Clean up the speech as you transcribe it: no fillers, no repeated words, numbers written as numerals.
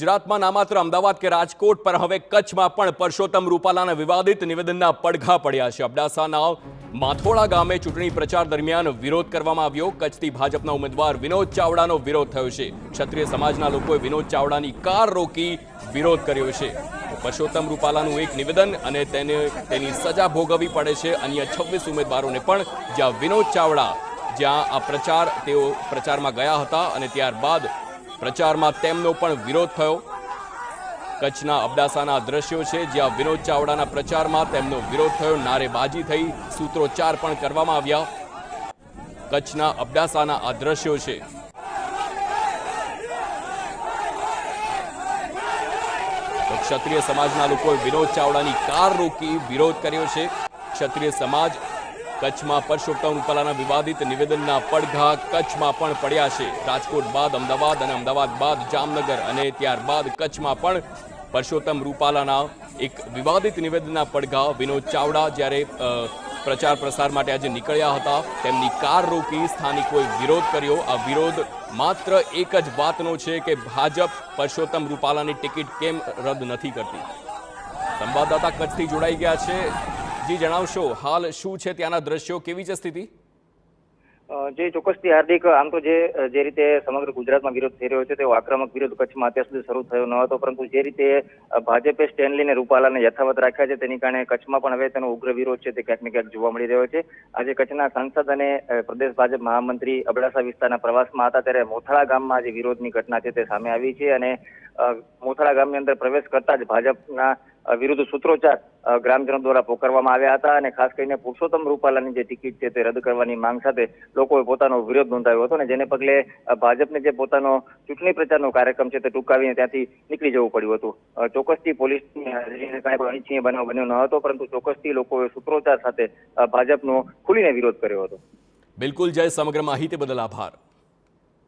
ગુજરાતમાં ના માત્ર અમદાવાદ કે રાજકોટ પર હવે કચ્છમાં પણ પરસોત્તમ રૂપાલાના વિવાદિત નિવેદનના પડઘા પડ્યા છે। અબડાસાના માથોડા ગામે ચૂંટણી પ્રચાર દરમિયાન વિરોધ કરવામાં આવ્યો। કચ્છથી ભાજપના ઉમેદવાર વિનોદ ચાવડાનો વિરોધ થયો છે। ક્ષત્રિય સમાજના લોકોએ વિનોદ ચાવડાની કાર રોકી વિરોધ કર્યો છે। પરસોત્તમ રૂપાલાનું એક નિવેદન અને તેની સજા ભોગવવી પડે છે। અન્ય 26 ઉમેદવારોને પણ, જ્યાં વિનોદ ચાવડા તેઓ પ્રચારમાં ગયા હતા અને ત્યારબાદ પ્રચારમાં તેમનો પણ વિરોધ થયો। કચ્છના અબડાસાના દ્રશ્યો છે, જ્યાં વિનોદ ચાવડાના પ્રચારમાં તેમનો વિરોધ થયો, નારેબાજી થઈ, સૂત્રોચ્ચાર પણ કરવામાં આવ્યા। કચ્છના અબડાસાના આ દ્રશ્યો છે। તો ક્ષત્રિય સમાજના લોકોએ વિનોદ ચાવડાની કાર રોકી વિરોધ કર્યો છે। ક્ષત્રિય સમાજ કચ્છમાં પરસોત્તમ રૂપાલાના વિવાદિત નિવેદનના પડઘા કચ્છમાં પણ પડ્યા છે। રાજકોટ બાદ અમદાવાદ અને અમદાવાદ બાદ જામનગર અને ત્યારબાદ કચ્છમાં પણ પરસોત્તમ રૂપાલાના એક વિવાદિત નિવેદનના પડઘા। વિનોદ ચાવડા જ્યારે પ્રચાર પ્રસાર માટે આજે નીકળ્યા હતા, તેમની કાર રોકી સ્થાનિકોએ વિરોધ કર્યો। આ વિરોધ માત્ર એક જ વાતનો છે કે ભાજપ પરસોત્તમ રૂપાલાની ટિકિટ કેમ રદ નથી કરતી। સંવાદદાતા કચ્છથી જોડાઈ ગયા છે। જી જણાવશો, હાલ શું છે ત્યાંના દ્રશ્યો, કેવી છે સ્થિતિ? જે ચોક્કસથી હાર્દિક, આમ તો જે રીતે સમગ્ર ગુજરાતમાં વિરોધ થઈ રહ્યો છે તેવો આક્રમક વિરોધ કચ્છમાં અત્યાર સુધી શરૂ થયો ન હતો, પરંતુ જે રીતે ભાજપે સ્ટેન્ડ લઈને રૂપાલાને યથાવત રાખ્યા છે તેની કારણે કચ્છમાં પણ હવે તેનો ઉગ્ર વિરોધ છે તે ક્યાંક ને ક્યાંક જોવા મળી રહ્યો છે। આજે કચ્છના સાંસદ અને પ્રદેશ ભાજપ મહામંત્રી અબડાસા વિસ્તારના પ્રવાસમાં હતા ત્યારે મોથળા ગામમાં જે વિરોધની ઘટના છે તે સામે આવી છે અને મોથળા ગામની અંદર પ્રવેશ કરતા જ ભાજપના વિરુદ્ધ સૂત્રોચ્ચાર ગ્રામજનો દ્વારા પોકારવામાં આવ્યા હતા અને ખાસ કરીને પુરુષોત્તમ રૂપાલાની જે ટિકિટ છે તે રદ કરવાની માંગ સાથે લોકોએ પોતાનો વિરોધ નોંધાવ્યો હતો અને જેને પગલે ભાજપને જે પોતાનો ચૂંટણી પ્રચારનો કાર્યક્રમ છે તે ટૂંકાવીને ત્યાંથી નીકળી જવું પડ્યું હતું। ચોક્કસથી પોલીસની હાજરીને કાંઈ પણ અનિચ્છનીય બનાવ બન્યો ન હતો, પરંતુ ચોક્કસથી લોકોએ સૂત્રોચ્ચાર સાથે ભાજપનો ખુલીને વિરોધ કર્યો હતો। બિલકુલ જય, સમગ્ર માહિતી બદલ આભાર।